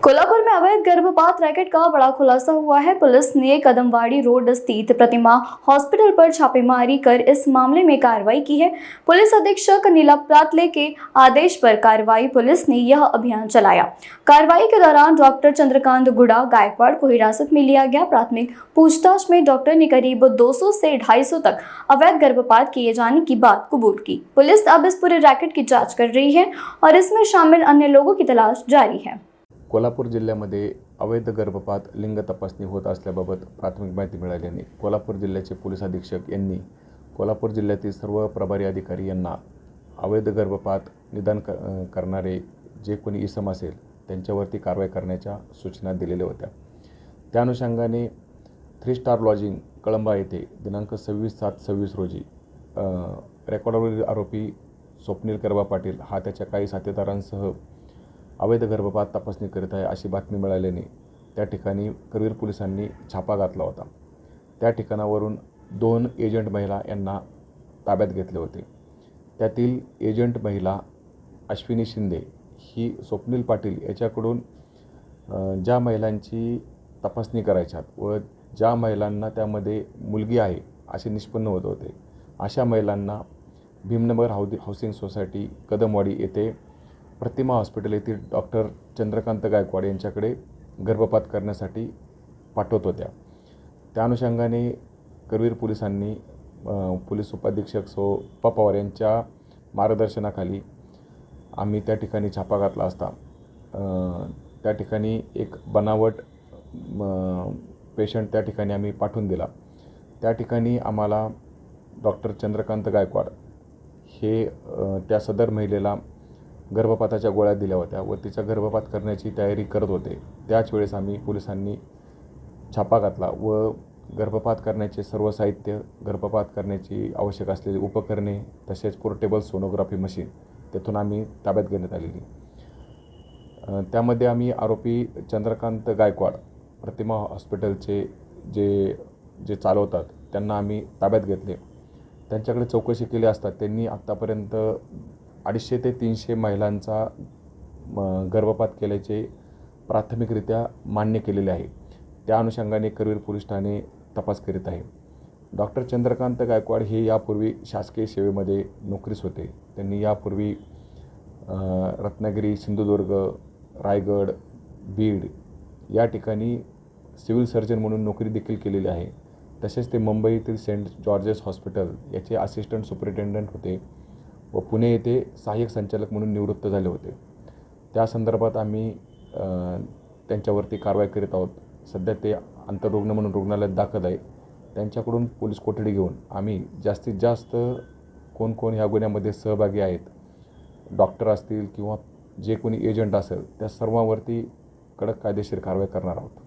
कोल्हापुर में अवैध गर्भपात रैकेट का बड़ा खुलासा हुआ है। पुलिस ने कदमवाड़ी रोड स्थित प्रतिमा हॉस्पिटल पर छापेमारी कर इस मामले में कार्रवाई की है। पुलिस अधीक्षक नीला प्रातले के आदेश पर कार्रवाई पुलिस ने यह अभियान चलाया। कार्रवाई के दौरान डॉक्टर चंद्रकांत गुड़ा गायकवाड़ को हिरासत में लिया गया। प्राथमिक पूछताछ में डॉक्टर ने करीब 200 से 250 तक अवैध गर्भपात किए जाने की बात कबूल की। पुलिस अब इस पूरे रैकेट की जाँच कर रही है और इसमें शामिल अन्य लोगों की तलाश जारी है। कोल्हापूर जिल्ह्यामध्ये अवैध गर्भपात लिंग तपासणी होत असल्याबाबत प्राथमिक माहिती मिळाल्याने कोल्हापूर जिल्ह्याचे पोलीस अधीक्षक यांनी कोल्हापूर जिल्ह्यातील सर्व प्रभारी अधिकारी यांना अवैध गर्भपात निदान करणारे जे कोणी इसम असेल त्यांच्यावरती कारवाई करण्याच्या सूचना दिलेल्या होत्या। त्या अनुषंगाने 3 स्टार लॉजिंग कळंबा येथे दिनांक 26/7/26 रोजी रेकॉर्डवरील आरोपी स्वप्नील करबा पाटील हा त्याच्या काही साथीदारांसह अवैध गर्भपात तपासणी करीत आहे अशी बातमी मिळाल्याने त्या ठिकाणी करवीर पोलिसांनी छापा घातला होता। त्या ठिकाणावरून 2 एजंट महिला यांना ताब्यात घेतले होते। त्यातील एजंट महिला अश्विनी शिंदे ही स्वप्नील पाटील याच्याकडून ज्या महिलांची तपासणी करायच्यात व ज्या महिलांना त्यामध्ये मुलगी आहे असे निष्पन्न होत होते अशा महिलांना भीमनगर हाऊसिंग सोसायटी कदमवाडी येथे प्रतिमा हॉस्पिटल येथील डॉक्टर चंद्रकांत गायकवाड यांच्याकडे गर्भपात करण्यासाठी पाठवत होत्या। त्या अनुषंगाने करवीर पोलिसांनी पोलीस उपाधीक्षक सोपा पवार यांच्या मार्गदर्शनाखाली आम्ही त्या ठिकाणी छापा घातला असता त्या ठिकाणी एक बनावट पेशंट त्या ठिकाणी आम्ही पाठवून दिला। त्या ठिकाणी आम्हाला डॉक्टर चंद्रकांत गायकवाड हे त्या सदर महिलेला गर्भपाताच्या गोळ्या दिल्या होत्या व तिचा गर्भपात करण्याची तयारी करत होते। त्याच वेळेस आम्ही पोलिसांनी छापा घातला व गर्भपात करण्याचे सर्व साहित्य, गर्भपात करण्याची आवश्यक असलेली उपकरणे तसेच पोर्टेबल सोनोग्राफी मशीन तेथून आम्ही ताब्यात घेण्यात आलेली। त्यामध्ये आम्ही आरोपी चंद्रकांत गायकवाड प्रतिमा हॉस्पिटलचे जे चालवतात त्यांना आम्ही ताब्यात घेतले। त्यांच्याकडे चौकशी केली असता त्यांनी आतापर्यंत 250 ते 300 महिलांचा गर्भपात केल्याचे प्राथमिकरित्या मान्य केलेले आहे। त्या अनुषंगाने करवीर पोलीस ठाणे तपास करीत आहे। डॉक्टर चंद्रकांत गायकवाड हे यापूर्वी शासकीय सेवेमध्ये नोकरीस होते। त्यांनी यापूर्वी रत्नागिरी, सिंधुदुर्ग, रायगड, बीड या ठिकाणी सिव्हिल सर्जन म्हणून नोकरी देखील केलेली आहे। तसेच ते मुंबई येथील सेंट जॉर्जेस हॉस्पिटल याचे असिस्टंट सुपरिटेंडंट होते व पुणे येथे सहाय्यक संचालक म्हणून निवृत्त झाले होते। त्या संदर्भात आम्ही त्यांच्यावरती कारवाई करीत आहोत। सध्या ते आंतररुग्ण म्हणून रुग्णालयात दाखल आहे। त्यांच्याकडून पोलीस कोठडी घेऊन आम्ही जास्तीत जास्त कोण ह्या गुन्ह्यामध्ये सहभागी आहेत, डॉक्टर असतील किंवा जे कोणी एजंट असेल त्या सर्वांवरती कडक कायदेशीर कारवाई करणार आहोत।